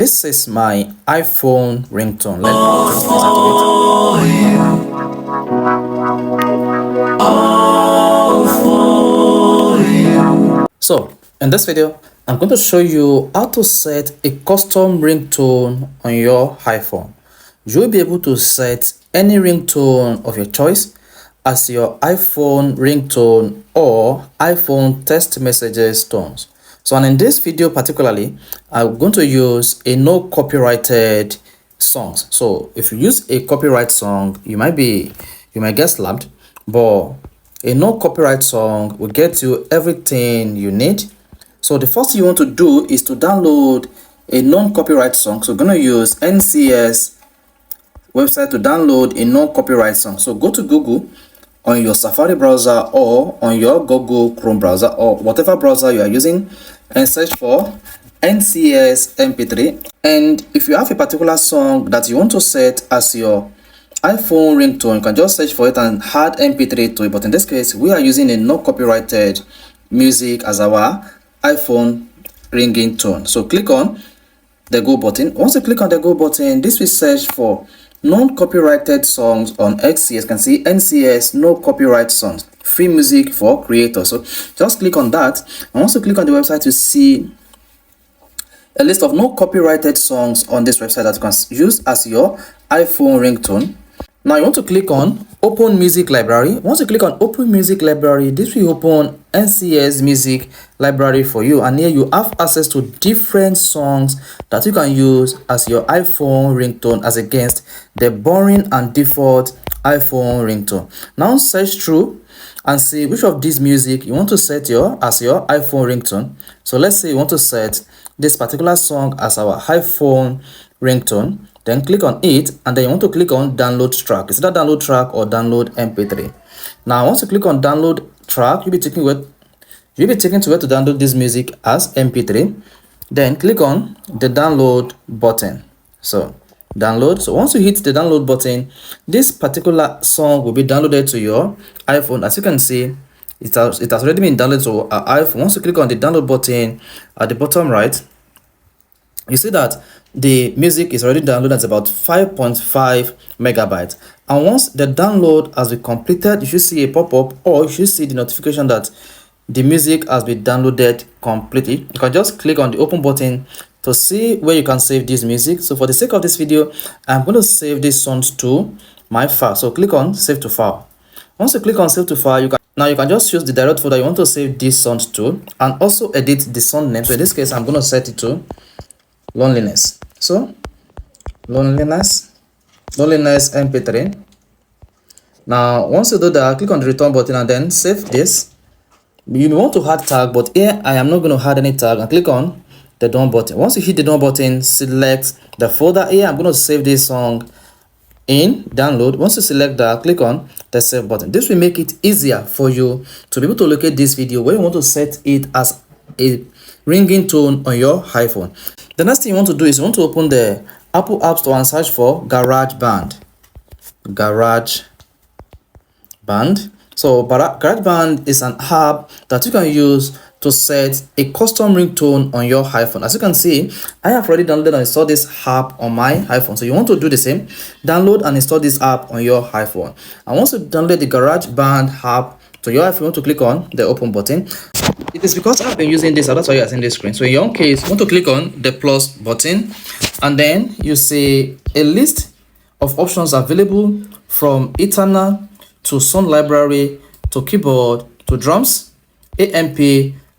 This is my iPhone ringtone. Let me just listen to it. So, in this video, I'm going to show you how to set a custom ringtone on your iPhone. You'll be able to set any ringtone of your choice as your iPhone ringtone or iPhone text messages tones. So, and in this video particularly, I'm going to use a no copyrighted songs. So if you use a copyright song, you might get slapped, but a no copyright song will get you everything you need. So the first thing you want to do is to download a non-copyright song. So we're going to use NCS website to download a non-copyright song. So go to Google on your Safari browser or on your Google Chrome browser or whatever browser you are using and search for NCS MP3. And if you have a particular song that you want to set as your iPhone ringtone, you can just search for it and add MP3 to it. But in this case, we are using a no copyrighted music as our iPhone ringing tone. So click on the go button. Once you click on the go button, this will search for non-copyrighted songs on XCS. You can see NCS no copyright songs, free music for creators. So just click on that, and once you click on the website, you see a list of no copyrighted songs on this website that you can use as your iPhone ringtone. Now you want to click on Open Music Library. Once you click on Open Music Library, this will open NCS Music Library for you, and here you have access to different songs that you can use as your iPhone ringtone as against the boring and default iPhone ringtone. Now search through and see which of these music you want to set as your iPhone ringtone. So let's say you want to set this particular song as our iPhone ringtone. Then click on it, and then you want to click on download track. Is that download track or download MP3? Now once you click on download track, you'll be taken to where to download this music as MP3. Then click on the download button. So download. So once you hit the download button, this particular song will be downloaded to your iPhone. As you can see, it has already been downloaded to our iPhone. Once you click on the download button at the bottom right, you see that the music is already downloaded at about 5.5 megabytes. And once the download has been completed, you should see a pop-up, or you should see the notification that the music has been downloaded completely. You can just click on the open button to see where you can save this music. So for the sake of this video, I'm going to save this songs to my file. So click on save to file. Once you click on save to file, you can just choose the direct folder you want to save these songs to, and also edit the song name. So in this case, I'm going to set it to loneliness. So loneliness MP3. Now once you do that, click on the return button and then save this. You may want to add tag, but here I am not going to add any tag, and click on the done button. Once you hit the done button, select the folder. Here I'm going to save this song in download. Once you select that, click on the save button. This will make it easier for you to be able to locate this video where you want to set it as a ringing tone on your iPhone. The next thing you want to do is you want to open the Apple App Store and search for GarageBand. So GarageBand is an app that you can use to set a custom ringtone on your iPhone. As you can see, I have already downloaded and installed this app on my iPhone. So you want to do the same, download and install this app on your iPhone. And once you download the GarageBand app to your iPhone, you want to click on the open button. It is because I've been using this, so that's why you're seeing this screen. So in your own case, you want to click on the plus button, and then you see a list of options available from Eternal to Sound Library to keyboard to drums, AMP,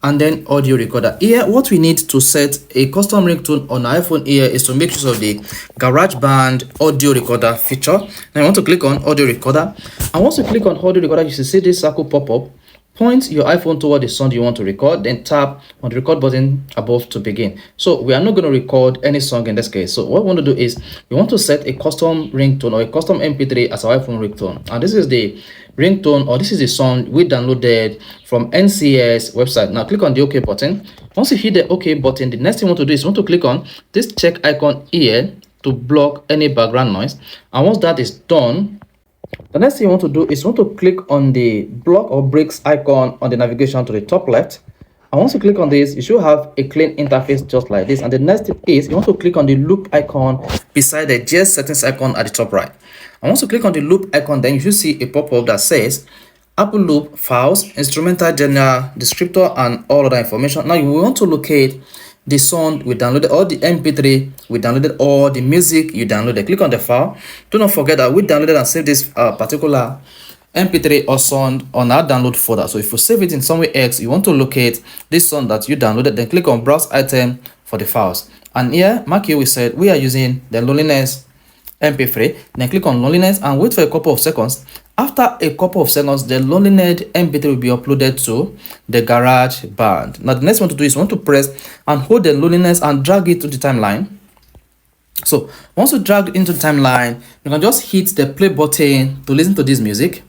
and then audio recorder. Here, what we need to set a custom ringtone on iPhone here is to make use of the GarageBand audio recorder feature. Now you want to click on audio recorder, and once you click on audio recorder, you should see this circle pop up. Point your iPhone toward the song you want to record, then tap on the record button above to begin. So we are not going to record any song in this case. So what we want to do is we want to set a custom ringtone or a custom MP3 as our iPhone ringtone. And this is the ringtone, or this is the song we downloaded from NCS website. Now click on the OK button. Once you hit the OK button, the next thing you want to do is you want to click on this check icon here to block any background noise. And once that is done, the next thing you want to do is you want to click on the block or breaks icon on the navigation to the top left. And once you click on this, you should have a clean interface just like this. And the next tip is you want to click on the loop icon beside the JS settings icon at the top right. And once you click on the loop icon, then you should see a pop-up that says Apple Loop files, instrumental general, descriptor, and all other information. Now you want to locate the song we downloaded, or the MP3 we downloaded, or the music you downloaded. Click on the file. Do not forget that we downloaded and saved this particular MP3 or song on our download folder. So if you save it in somewhere else, you want to locate this song that you downloaded, then click on browse item for the files. And here, mark here, we said we are using the Loneliness MP3. Then click on Loneliness and wait for a couple of seconds. After a couple of seconds, the Loneliness MP3 will be uploaded to the Garage Band. Now the next one to do is you want to press and hold the Loneliness and drag it to the timeline. So once you drag it into the timeline, you can just hit the play button to listen to this music.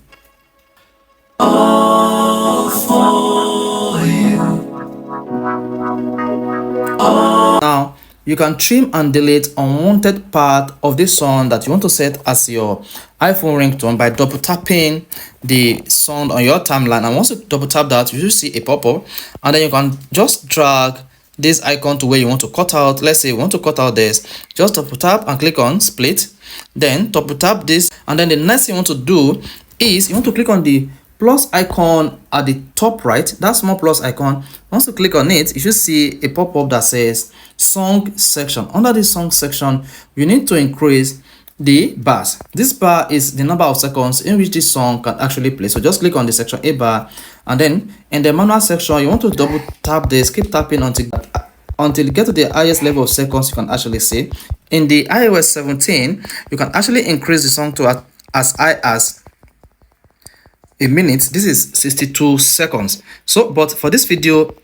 Now you can trim and delete unwanted part of this song that you want to set as your iPhone ringtone by double tapping the song on your timeline. And once you double tap that, you should see a pop-up, and then you can just drag this icon to where you want to cut out. Let's say you want to cut out this, just double tap and click on split, then double tap this, and then the next thing you want to do is you want to click on the plus icon at the top right, that small plus icon. Once you click on it, you should see a pop-up that says song section. Under the song section, you need to increase the bars. This bar is the number of seconds in which this song can actually play. So just click on the section A bar, and then in the manual section, you want to double tap this, keep tapping until you get to the highest level of seconds you can actually see. In the iOS 17, you can actually increase the song to as high as a minute. This is 62 seconds. So but for this video,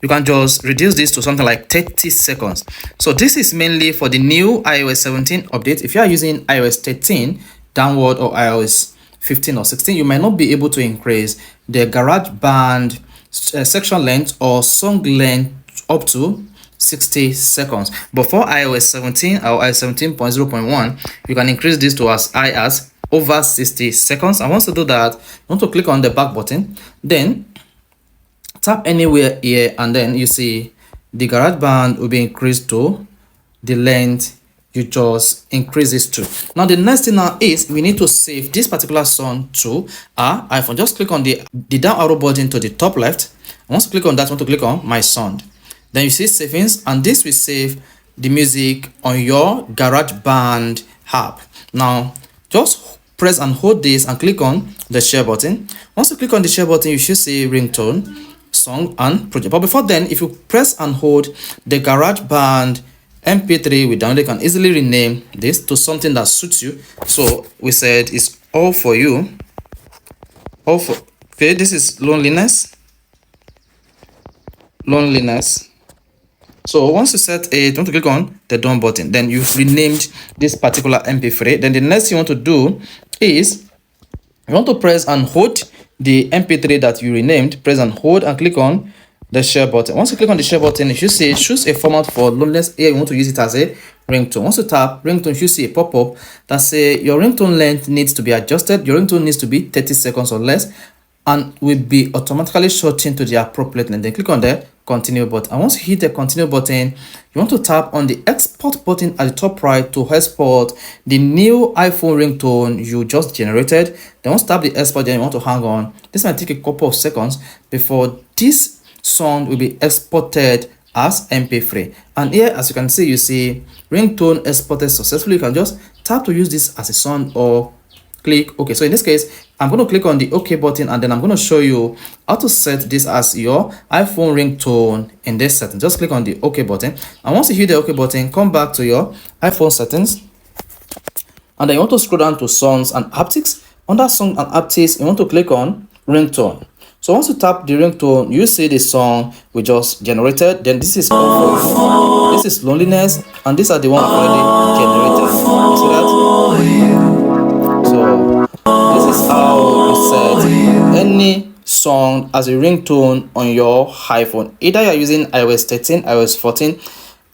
you can just reduce this to something like 30 seconds. So this is mainly for the new iOS 17 update. If you are using iOS 13 downward or iOS 15 or 16, you might not be able to increase the GarageBand section length or song length up to 60 seconds. But for iOS 17 or iOS 17.0.1, you can increase this to as high as over 60 seconds. And once you do that, you want to click on the back button, then tap anywhere here, and then you see the GarageBand will be increased to the length you just increase this to. Now the next thing now is we need to save this particular song to our iPhone. Just click on the down arrow button to the top left. Once you click on that, you want to click on my sound. Then you see savings, and this will save the music on your GarageBand app. Now just press and hold this and click on the share button. Once you click on the share button, you should see ringtone, song, and project. But before then, if you press and hold the GarageBand MP3 we downloaded, can easily rename this to something that suits you. So we said it's all for you. Okay, this is loneliness. So once you set it, you want to click on the done button. Then you've renamed this particular MP3. Then the next thing you want to do is you want to press and hold the MP3 that you renamed. Press and hold and click on the share button. Once you click on the share button, you should see choose a format for loneliness. Here you want to use it as a ringtone. Once you tap ringtone, you should see a pop-up that say your ringtone length needs to be adjusted. Your ringtone needs to be 30 seconds or less and will be automatically shortened to the appropriate length. Then click on the continue button. And once you hit the continue button, you want to tap on the export button at the top right to export the new iPhone ringtone you just generated. Then once you tap the export, then you want to hang on. This might take a couple of seconds before this song will be exported as MP3. And here, as you can see, you see ringtone exported successfully. You can just tap to use this as a song or click OK. So in this case, I'm going to click on the OK button, and then I'm going to show you how to set this as your iPhone ringtone in this setting. Just click on the OK button, and once you hit the OK button, come back to your iPhone settings, and then you want to scroll down to songs and haptics. Under song and haptics, you want to click on ringtone. So once you tap the ringtone, you see the song we just generated. Then this is all for you. This is loneliness, and these are the ones already generated. You see that? So this is how you set any song as a ringtone on your iPhone. Either you're using iOS 13, iOS 14,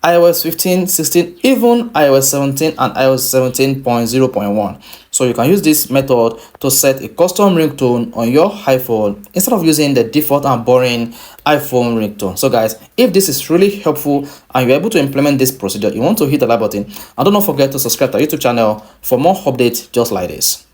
iOS 15, 16, even iOS 17 and iOS 17.0.1. So you can use this method to set a custom ringtone on your iPhone instead of using the default and boring iPhone ringtone. So guys, if this is really helpful and you're able to implement this procedure, you want to hit the like button and don't forget to subscribe to our YouTube channel for more updates just like this.